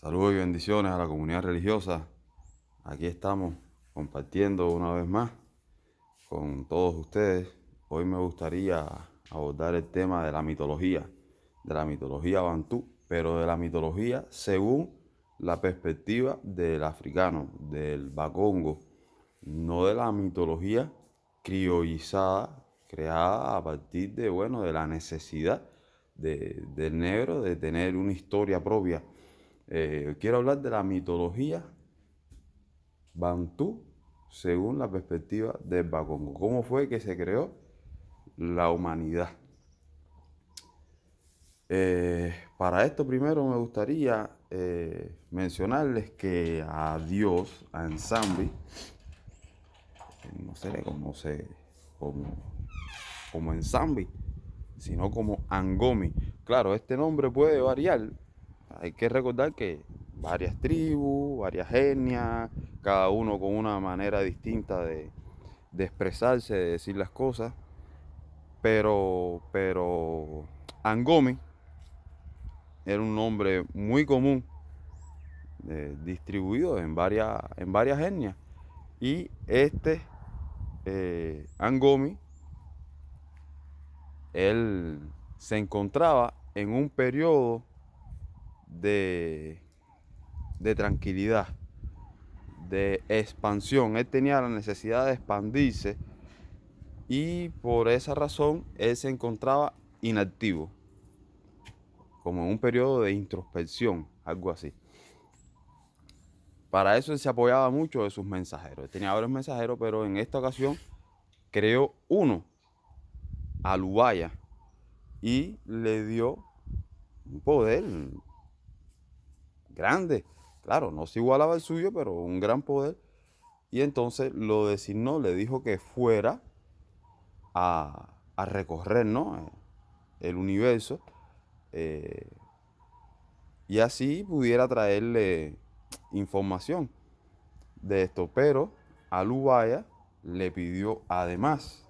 Saludos y bendiciones a la comunidad religiosa. Aquí estamos compartiendo una vez más con todos ustedes. Hoy me gustaría abordar el tema de la mitología bantú, pero de la mitología según la perspectiva del africano, del bakongo, no de la mitología criollizada, creada a partir de, bueno, de la necesidad del negro de tener una historia propia. Quiero hablar de la mitología bantú según la perspectiva del bakongo. ¿Cómo fue que se creó la humanidad? Para esto primero me gustaría mencionarles que a Dios, a Ensambi, no sé como, como Ensambi, sino como Angomi. Claro, este nombre puede variar. Hay que recordar que varias tribus, varias etnias, cada uno con una manera distinta de expresarse, de decir las cosas. Pero Angomi era un nombre muy común, distribuido en varias etnias. Y este Angomi, él se encontraba en un periodo de, de tranquilidad, de expansión. Él tenía la necesidad de expandirse y por esa razón él se encontraba inactivo, como en un periodo de introspección, algo así. Para eso él se apoyaba mucho de sus mensajeros. Él tenía varios mensajeros, pero en esta ocasión creó uno, Alubaya, y le dio un poder grande. Claro, no se igualaba al suyo, pero un gran poder. Y entonces lo designó, le dijo que fuera a recorrer, ¿no?, el universo, eh, y así pudiera traerle información de esto. Pero Alubaya le pidió además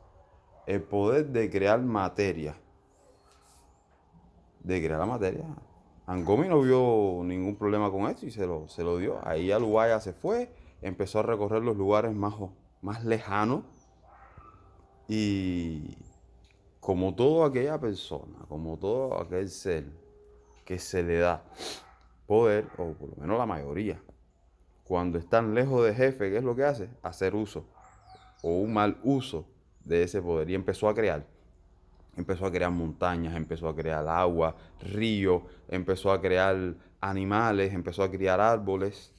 el poder de crear materia. De crear la materia. Angomi no vio ningún problema con esto y se lo dio. Ahí Alubaya se fue, empezó a recorrer los lugares más lejanos y como toda aquella persona, como todo aquel ser que se le da poder, o por lo menos la mayoría, cuando están lejos de jefe, ¿qué es lo que hace? Hacer uso o un mal uso de ese poder. Y empezó a crear. Empezó a crear montañas, empezó a crear agua, ríos, empezó a crear animales, empezó a criar árboles.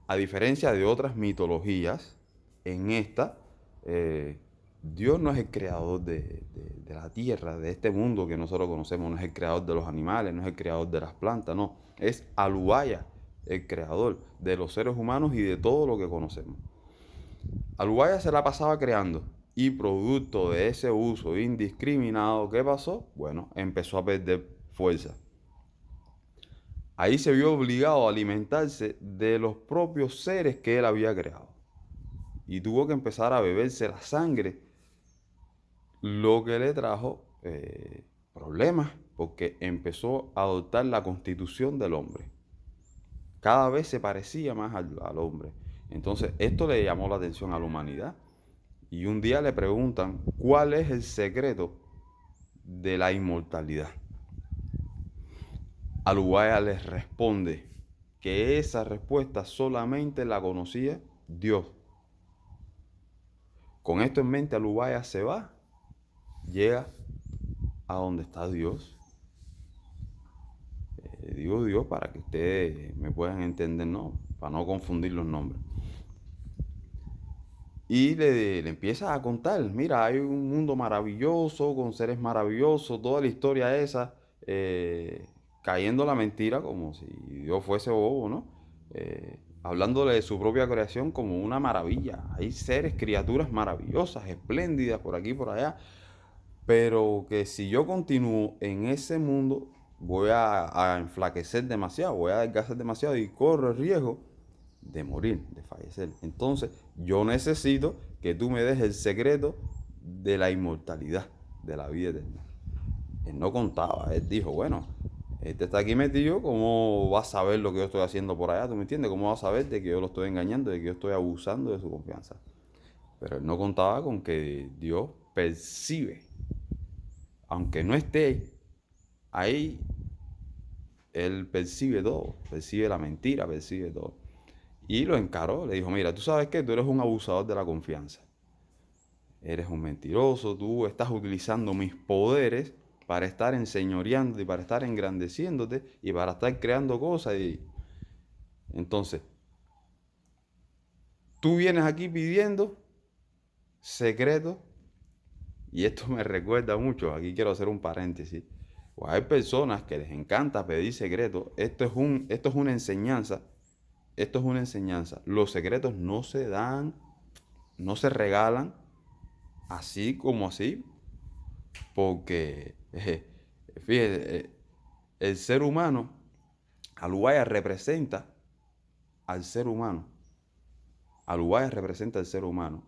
A diferencia de otras mitologías, en esta, Dios no es el creador de la tierra, de este mundo que nosotros conocemos, no es el creador de los animales, no es el creador de las plantas, no. Es Alubaya, el creador de los seres humanos y de todo lo que conocemos. Alubaya se la pasaba creando y producto de ese uso indiscriminado, ¿qué pasó? Bueno, empezó a perder fuerza. Ahí se vio obligado a alimentarse de los propios seres que él había creado. Y tuvo que empezar a beberse la sangre, lo que le trajo problemas, porque empezó a adoptar la constitución del hombre. Cada vez se parecía más al hombre. Entonces, esto le llamó la atención a la humanidad. Y un día le preguntan, ¿cuál es el secreto de la inmortalidad? Alubaya les responde que esa respuesta solamente la conocía Dios. Con esto en mente, Alubaya se va, llega a donde está Dios. Digo Dios para que ustedes me puedan entender, ¿no? Para no confundir los nombres. Y le empieza a contar, mira, hay un mundo maravilloso, con seres maravillosos, toda la historia esa, cayendo la mentira como si Dios fuese bobo, ¿no? Hablándole de su propia creación como una maravilla. Hay seres, criaturas maravillosas, espléndidas por aquí y por allá, pero que si yo continúo en ese mundo voy a enflaquecer demasiado, voy a adelgazar demasiado y corro el riesgo de morir, de fallecer. Entonces yo necesito que tú me des el secreto de la inmortalidad, de la vida eterna. Él no contaba, él dijo, bueno, Este está aquí metido, ¿cómo va a saber lo que yo estoy haciendo por allá? ¿Tú me entiendes? ¿Cómo va a saber de que yo lo estoy engañando, de que yo estoy abusando de su confianza? Pero él no contaba con que Dios percibe, aunque no esté ahí, él percibe todo, percibe la mentira, percibe todo. Y lo encaró, le dijo, mira, tú sabes que tú eres un abusador de la confianza. Eres un mentiroso, tú estás utilizando mis poderes para estar enseñoreándote y para estar engrandeciéndote y para estar creando cosas. Y entonces, tú vienes aquí pidiendo secretos, y esto me recuerda mucho, aquí quiero hacer un paréntesis. Pues hay personas que les encanta pedir secretos. Esto es una enseñanza. Esto es una enseñanza. Los secretos no se dan, no se regalan así como así, porque fíjese, el ser humano, Alubaya representa al ser humano. Alubaya representa al ser humano.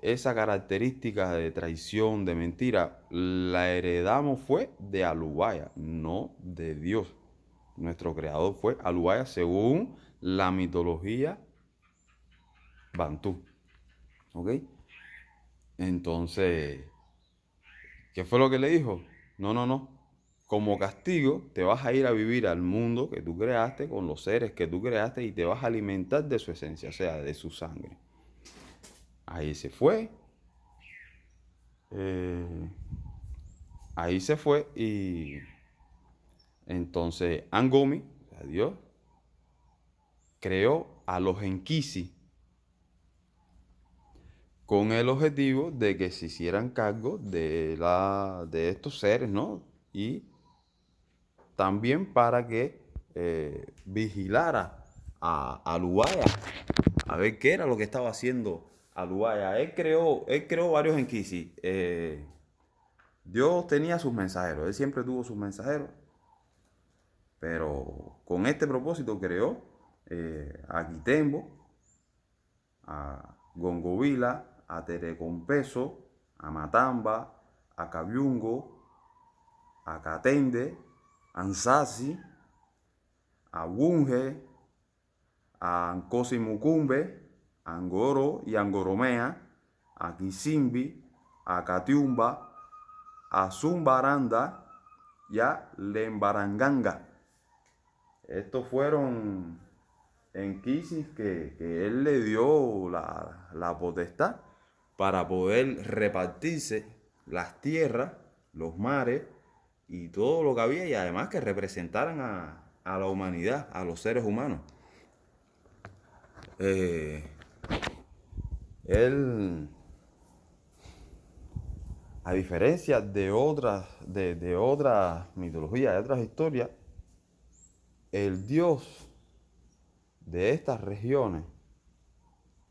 Esa característica de traición, de mentira, la heredamos fue de Alubaya, no de Dios. Nuestro creador fue Alubaya según la mitología bantú. ¿Ok? Entonces, ¿qué fue lo que le dijo? No, no, no. Como castigo, te vas a ir a vivir al mundo que tú creaste, con los seres que tú creaste, y te vas a alimentar de su esencia, o sea, de su sangre. Ahí se fue. eh, Ahí se fue y entonces Angomi, o sea, Dios, creó a los Enkisi con el objetivo de que se hicieran cargo de estos seres, ¿no? Y también para que vigilara a Alubaya, a ver qué era lo que estaba haciendo Alubaya. Él creó varios Enkisi. Dios tenía sus mensajeros, él siempre tuvo sus mensajeros, pero con este propósito creó a Quitembo, a Gongovila, a Terecompeso, a Matamba, a Cabiungo, a Catende, a Ansasi, a Wunge, a Nkosi Mucumbe, a Angoro y Angoromea, a Kisimbi, a Catiumba, a Zumbaranda y a Lembaranganga. Estos fueron en Kisis que él le dio la potestad para poder repartirse las tierras, los mares y todo lo que había, y además que representaran a la humanidad, a los seres humanos. Eh, él, a diferencia de otras mitologías, de otras historias, el dios de estas regiones,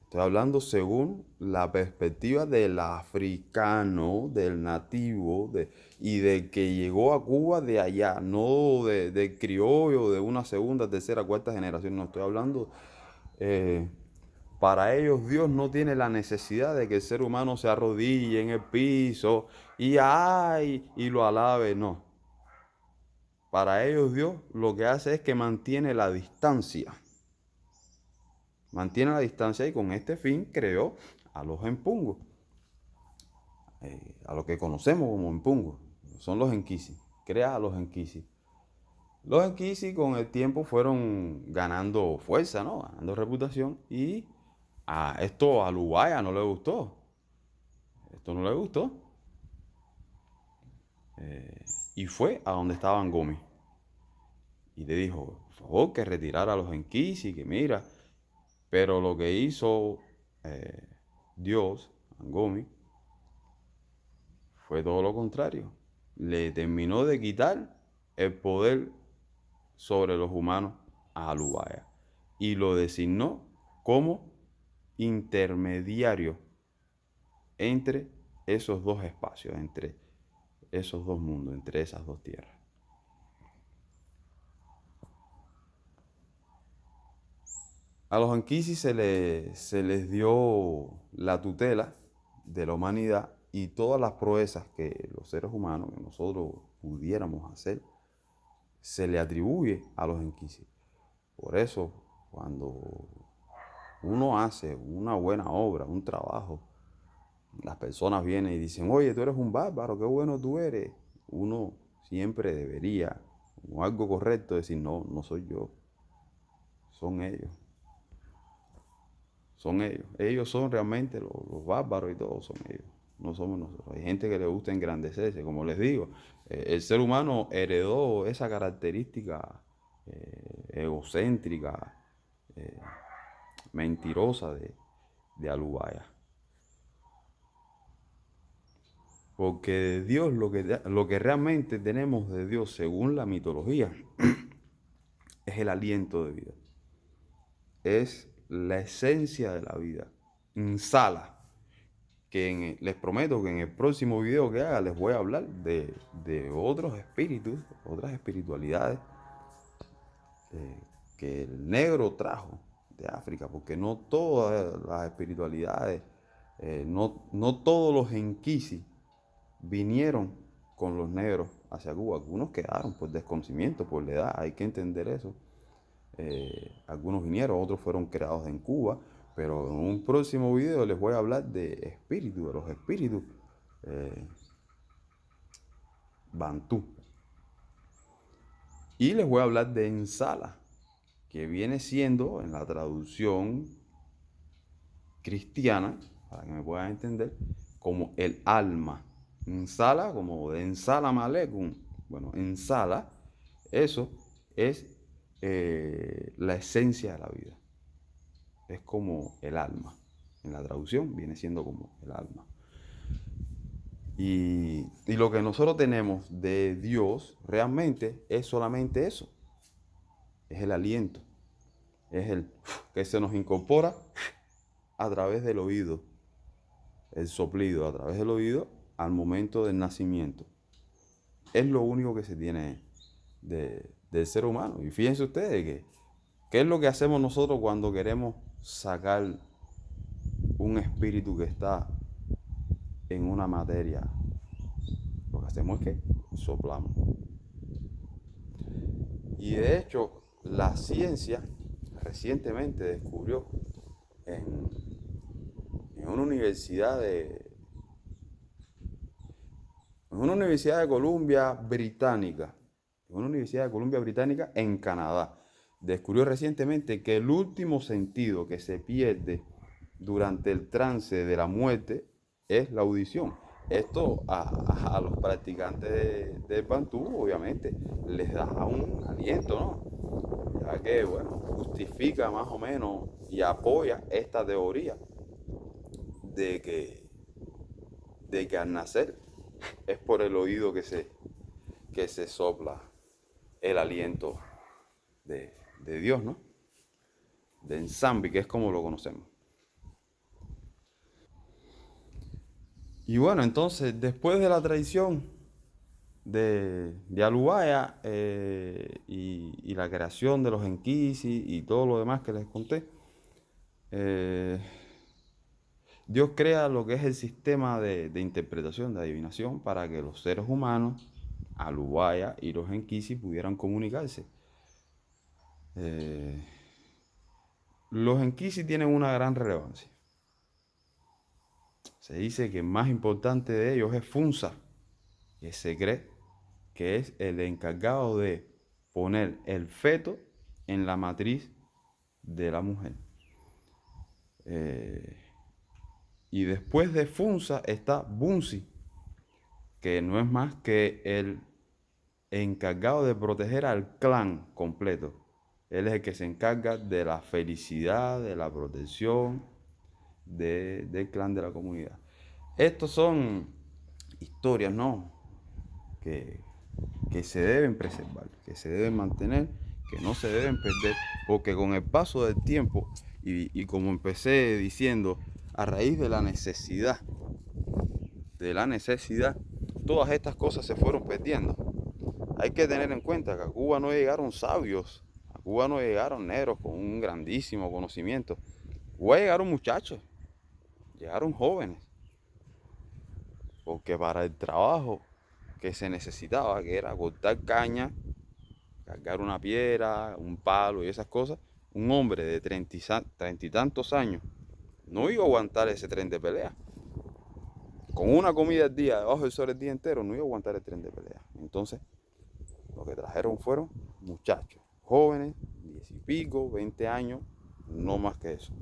estoy hablando según la perspectiva del africano, del nativo, y del que llegó a Cuba de allá, no del criollo de una segunda, tercera, cuarta generación. No estoy hablando. eh, para ellos Dios no tiene la necesidad de que el ser humano se arrodille en el piso y ay y lo alabe. No. Para ellos Dios lo que hace es que mantiene la distancia. Mantiene la distancia y con este fin creó a los empungos, a lo que conocemos como empungos. Son los enquisi. Crea a los enquisi. Los enquisi con el tiempo fueron ganando fuerza, ¿no? Ganando reputación, y a esto a Lubaya no le gustó. Esto no le gustó. Y fue a donde estaba Angomi. Y le dijo, por favor, que retirara a los enquisi, que mira. Pero lo que hizo Dios, Angomi, fue todo lo contrario. Le terminó de quitar el poder sobre los humanos a Alubaya y lo designó como intermediario entre esos dos espacios, entre esos dos mundos, entre esas dos tierras. A los Anquisi se les dio la tutela de la humanidad, y todas las proezas que los seres humanos, que nosotros pudiéramos hacer, se le atribuye a los enquisis. Por eso, cuando uno hace una buena obra, un trabajo, las personas vienen y dicen, oye, tú eres un bárbaro, qué bueno tú eres. Uno siempre debería, como algo correcto, decir, no, no soy yo, son ellos. Son ellos. Ellos son realmente los bárbaros y todo, son ellos. No somos nosotros. Hay gente que le gusta engrandecerse, como les digo. El ser humano heredó esa característica egocéntrica, eh, mentirosa de Alubaya. Porque de Dios, lo que realmente tenemos de Dios, según la mitología, es el aliento de vida. Es la esencia de la vida. Insala. Les prometo que en el próximo video que haga les voy a hablar de otros espíritus, otras espiritualidades que el negro trajo de África, porque no todas las espiritualidades, no todos los enquisis vinieron con los negros hacia Cuba. Algunos quedaron por desconocimiento, por la edad, hay que entender eso. Algunos vinieron, otros fueron creados en Cuba, pero en un próximo video les voy a hablar de espíritus, de los espíritus bantú. Y les voy a hablar de Ensala, que viene siendo, en la traducción cristiana, para que me puedan entender, como el alma. Ensala, como de Ensala Malecum. Bueno, Ensala, eso es la esencia de la vida. Es como el alma. En la traducción viene siendo como el alma. Y lo que nosotros tenemos de Dios realmente es solamente eso. Es el aliento. Es el que se nos incorpora a través del oído. El soplido a través del oído al momento del nacimiento. Es lo único que se tiene del ser humano. Y fíjense ustedes que ¿qué es lo que hacemos nosotros cuando queremos sacar un espíritu que está en una materia? Lo que hacemos es que soplamos. Y de hecho, la ciencia recientemente descubrió en una universidad de Columbia Británica, en Canadá, descubrió recientemente que el último sentido que se pierde durante el trance de la muerte es la audición. Esto a los practicantes del Bantú, obviamente, les da un aliento, ¿no? Ya que, bueno, justifica más o menos y apoya esta teoría de que al nacer es por el oído que se sopla el aliento de Dios, ¿no? De Nsambi, que es como lo conocemos. Y bueno, entonces, después de la traición de Alubaya y la creación de los enquisis y todo lo demás que les conté, Dios crea lo que es el sistema de interpretación, de adivinación, para que los seres humanos, Alubaya y los enquisis, pudieran comunicarse. Los enquisis tienen una gran relevancia. Se dice que el más importante de ellos es Funza, que se cree que es el encargado de poner el feto en la matriz de la mujer. Y después de Funza está Bunzi, que no es más que el encargado de proteger al clan completo. Él es el que se encarga de la felicidad, de la protección del clan, de la comunidad. Estos son historias, ¿no? Que se deben preservar, que se deben mantener, que no se deben perder, porque con el paso del tiempo, y como empecé diciendo, a raíz de la necesidad, todas estas cosas se fueron perdiendo. Hay que tener en cuenta que a Cuba no llegaron sabios, a Cuba no llegaron negros con un grandísimo conocimiento. A Cuba llegaron muchachos, llegaron jóvenes, porque para el trabajo que se necesitaba, que era cortar caña, cargar una piedra, un palo y esas cosas, un hombre de 30 y tantos años no iba a aguantar ese tren de pelea. Con una comida al día, debajo del sol el día entero, no iba a aguantar el tren de pelea. Entonces, lo que trajeron fueron muchachos, jóvenes, 10 y pico, 20 años, no más que eso.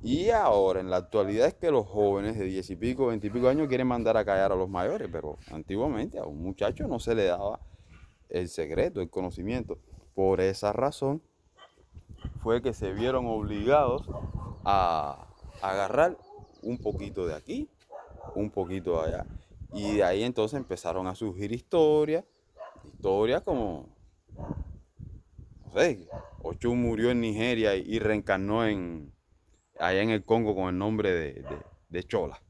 Y ahora, en la actualidad, es que los jóvenes de 10 y pico, 20 y pico años quieren mandar a callar a los mayores, pero antiguamente a un muchacho no se le daba el secreto, el conocimiento. Por esa razón fue que se vieron obligados a agarrar un poquito de aquí, un poquito de allá. Y de ahí entonces empezaron a surgir historias como, no sé, Ochun murió en Nigeria y reencarnó allá en el Congo con el nombre de Chola.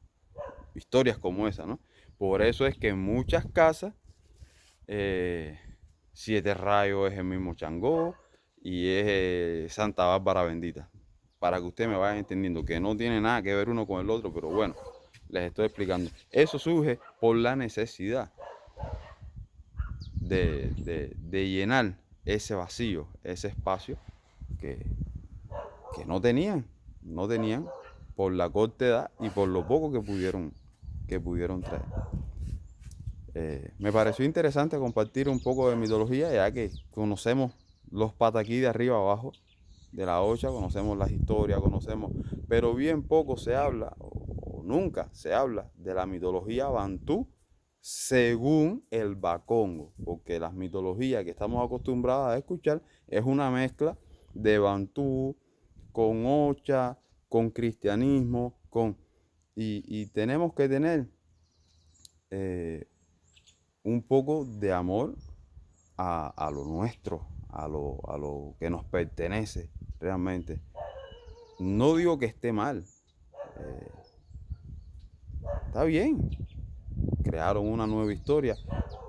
Historias como esa, ¿no? Por eso es que en muchas casas, Siete Rayos es el mismo Changó y es Santa Bárbara Bendita. Para que ustedes me vayan entendiendo que no tiene nada que ver uno con el otro, pero bueno, les estoy explicando. Eso surge por la necesidad de llenar ese vacío, ese espacio que, que no tenían por la corta edad y por lo poco que pudieron traer. Me pareció interesante compartir un poco de mitología, ya que conocemos los pataquí de arriba abajo de la Ocha, conocemos las historias, pero bien poco se habla, o nunca se habla, de la mitología bantú según el Bakongo, porque las mitologías que estamos acostumbrados a escuchar es una mezcla de bantú con Ocha, con cristianismo, y tenemos que tener eh, un poco de amor a lo nuestro, a lo que nos pertenece realmente. No digo que esté mal, está bien, crearon una nueva historia,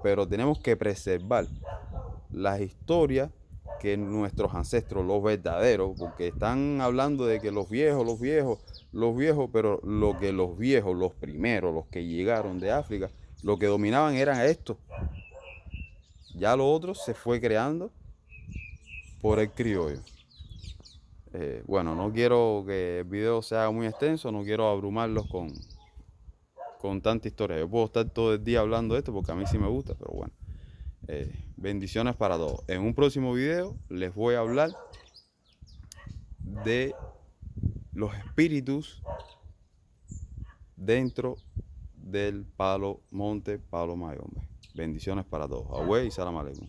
pero tenemos que preservar las historias que nuestros ancestros, los verdaderos, porque están hablando de que los viejos, pero lo que los viejos, los primeros, los que llegaron de África, lo que dominaban eran estos. Ya lo otro se fue creando por el criollo. Bueno, no quiero que el video sea muy extenso, no quiero abrumarlos con tanta historia. Yo puedo estar todo el día hablando de esto porque a mí sí me gusta, pero bueno. Bendiciones para todos. En un próximo video les voy a hablar de los espíritus dentro del monte Palo Mayombe. Bendiciones para todos. Away y salam aleikum.